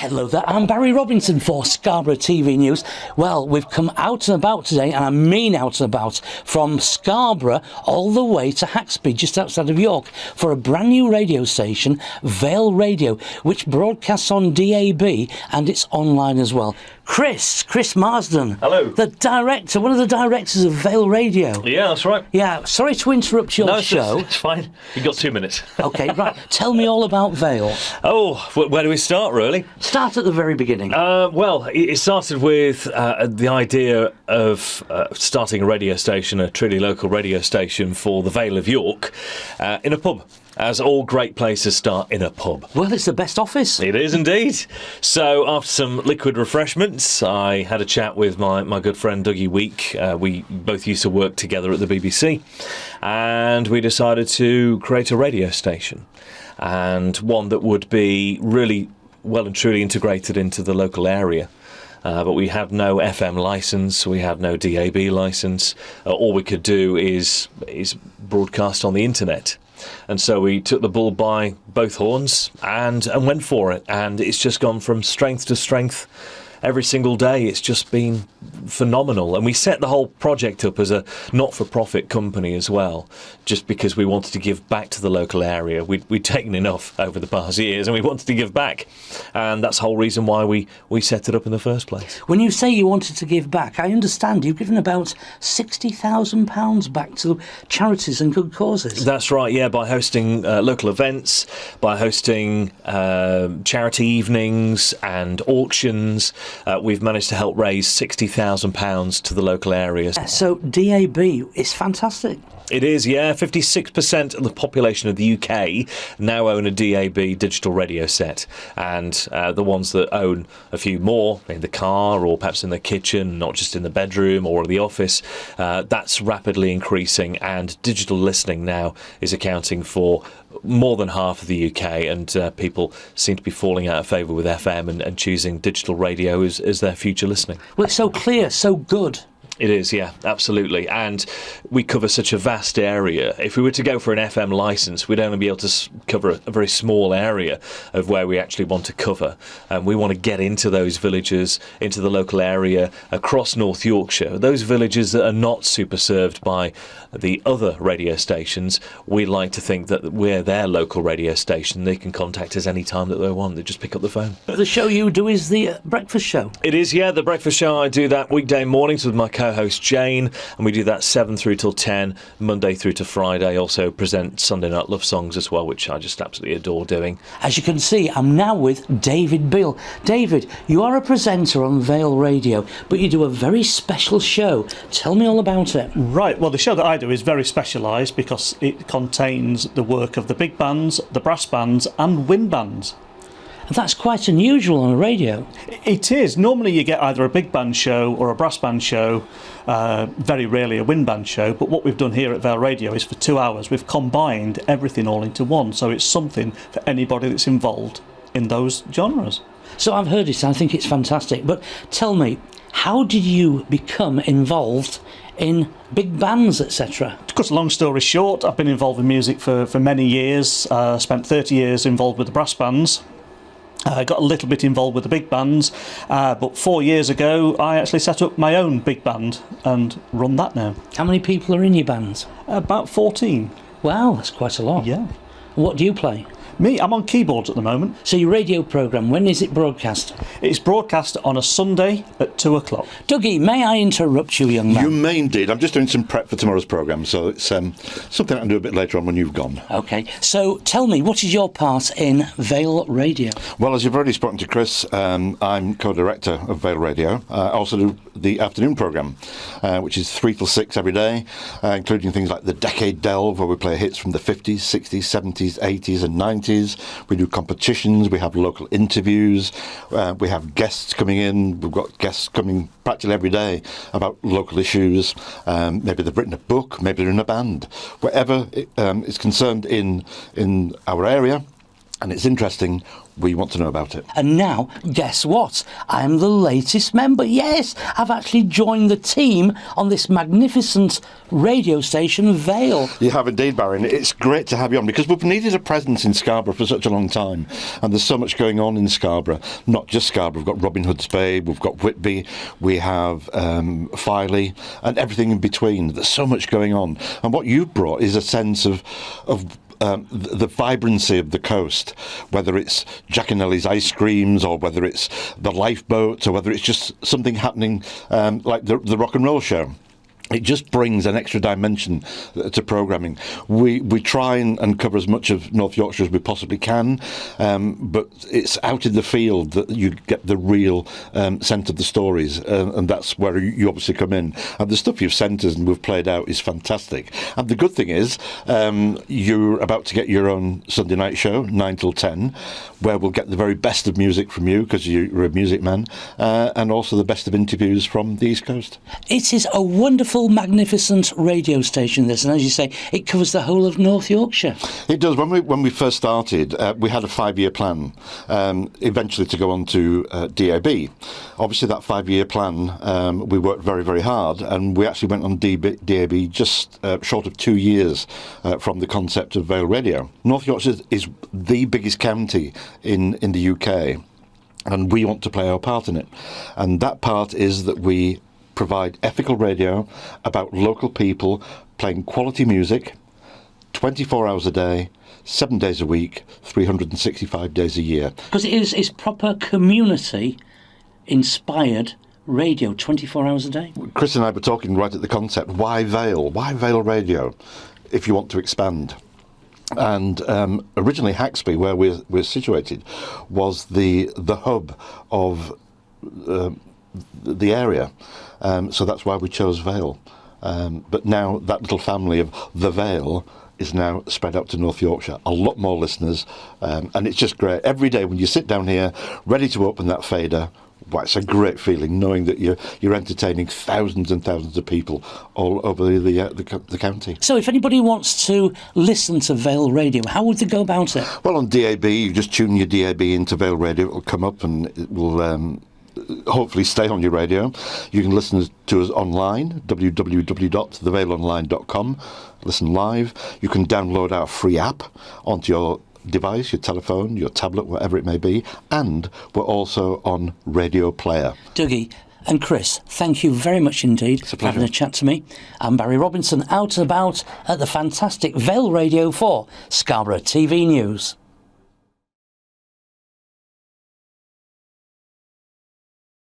Hello there, I'm Barry Robinson for Scarborough TV News. Well, we've come out and about today, and I mean out and about, from Scarborough all the way to Haxby, just outside of York, for a brand new radio station, Vale Radio, which broadcasts on DAB and it's online as well. Chris Marsden. Hello. One of the directors of Vale Radio. Yeah, that's right. Yeah, sorry to interrupt your show. It's fine. You've got 2 minutes. OK, right. Tell me all about Vale. Oh, where do we start, really? Start at the very beginning. Well, it started with the idea of starting a radio station, a truly local radio station for the Vale of York, in a pub. As all great places start in a pub. Well, it's the best office. It is indeed. So after some liquid refreshments, I had a chat with my good friend Dougie Week. We both used to work together at the BBC, and we decided to create a radio station, and one that would be really well and truly integrated into the local area. But we had no FM licence, we had no DAB licence. All we could do is broadcast on the internet. And so we took the bull by both horns and went for it. And it's just gone from strength to strength every single day. It's just been phenomenal. And we set the whole project up as a not-for-profit company as well, just because we wanted to give back to the local area. We'd taken enough over the past years and we wanted to give back. And that's the whole reason why we set it up in the first place. When you say you wanted to give back, I understand you've given about £60,000 back to charities and good causes. That's right, yeah, by hosting local events, by hosting charity evenings and auctions. We've managed to help raise £60,000 to the local area. So DAB is fantastic. It is, yeah. 56% of the population of the UK now own a DAB digital radio set, and the ones that own a few more in the car or perhaps in the kitchen, not just in the bedroom or the office, that's rapidly increasing, and digital listening now is accounting for more than half of the UK, and people seem to be falling out of favour with FM and choosing digital radio as their future listening. Well, it's so clear, so good. It is, yeah, absolutely. And we cover such a vast area. If we were to go for an FM licence, we'd only be able to cover a very small area of where we actually want to cover. And we want to get into those villages, into the local area, across North Yorkshire. Those villages that are not super served by the other radio stations, we like to think that we're their local radio station. They can contact us any time that they want. They just pick up the phone. The show you do is the breakfast show. It is, yeah, the breakfast show. I do that weekday mornings with my co-host Jane, and we do that 7 through till 10, Monday through to Friday. Also present Sunday Night Love Songs as well, which I just absolutely adore doing. As you can see, I'm now with David Beale. David, you are a presenter on Vale Radio, but you do a very special show. Tell me all about it. Right, well, the show that I do is very specialised because it contains the work of the big bands, the brass bands and wind bands. That's quite unusual on a radio. It is. Normally you get either a big band show or a brass band show, very rarely a wind band show, but what we've done here at Vale Radio is for 2 hours we've combined everything all into one, so it's something for anybody that's involved in those genres. So I've heard it, I think it's fantastic, but tell me, how did you become involved in big bands, etc.? To cut a long story short, I've been involved in music for many years. Spent 30 years involved with the brass bands. I got a little bit involved with the big bands, but 4 years ago I actually set up my own big band and run that now. How many people are in your band? About 14. Wow, that's quite a lot. Yeah. What do you play? Me, I'm on keyboards at the moment. So your radio programme, when is it broadcast? It's broadcast on a Sunday at 2 o'clock. Dougie, may I interrupt you, young man? You may indeed. I'm just doing some prep for tomorrow's programme, so it's something I can do a bit later on when you've gone. OK, so tell me, what is your part in Vale Radio? Well, as you've already spoken to Chris, I'm co-director of Vale Radio. I also do the afternoon programme, which is 3 till 6 every day, including things like the Decade Delve, where we play hits from the 50s, 60s, 70s, 80s and 90s. We do competitions, we have local interviews, we have guests coming in. We've got guests coming practically every day about local issues. Maybe they've written a book, maybe they're in a band. Whatever is concerned in our area, and it's interesting, we want to know about it. And now, guess what? I'm the latest member. Yes, I've actually joined the team on this magnificent radio station, Vale. You have indeed, Barry. It's great to have you on because we've needed a presence in Scarborough for such a long time. And there's so much going on in Scarborough. Not just Scarborough. We've got Robin Hood's Bay, we've got Whitby, we have Filey, and everything in between. There's so much going on. And what you've brought is a sense of the vibrancy of the coast, whether it's Giaconelli's ice creams or whether it's the lifeboats or whether it's just something happening like the rock and roll show. It just brings an extra dimension to programming. We try and cover as much of North Yorkshire as we possibly can, but it's out in the field that you get the real scent of the stories, and that's where you obviously come in. And the stuff you've sent us and we've played out is fantastic. And the good thing is, you're about to get your own Sunday night show, 9 till 10, where we'll get the very best of music from you, because you're a music man, and also the best of interviews from the East Coast. It is a wonderful, magnificent radio station, this, and as you say, it covers the whole of North Yorkshire. It does. When we first started, we had a 5-year plan, eventually to go on to DAB. Obviously, that 5-year plan, we worked very, very hard, and we actually went on DAB just short of 2 years from the concept of Vale Radio. North Yorkshire is the biggest county in the UK, and we want to play our part in it. And that part is that we provide ethical radio about local people playing quality music 24 hours a day, 7 days a week, 365 days a year. Because it's proper community-inspired radio 24 hours a day. Chris and I were talking right at the concept, why Vale? Why Vale Radio, if you want to expand? And originally Haxby, where we're situated, was the hub of the area. So that's why we chose Vale. But now that little family of the Vale is now spread out to North Yorkshire. A lot more listeners, and it's just great. Every day when you sit down here, ready to open that fader, well, it's a great feeling knowing that you're entertaining thousands and thousands of people all over the county. So if anybody wants to listen to Vale Radio, how would they go about it? Well, on DAB, you just tune your DAB into Vale Radio. It will come up and it will hopefully stay on your radio. You can listen to us online, www.thevaleonline.com. Listen live. You can download our free app onto your device, your telephone, your tablet, whatever it may be, and we're also on Radio Player. Dougie and Chris, thank you very much indeed for having a chat to me. I'm Barry Robinson, out and about at the fantastic Vale Radio for Scarborough TV News.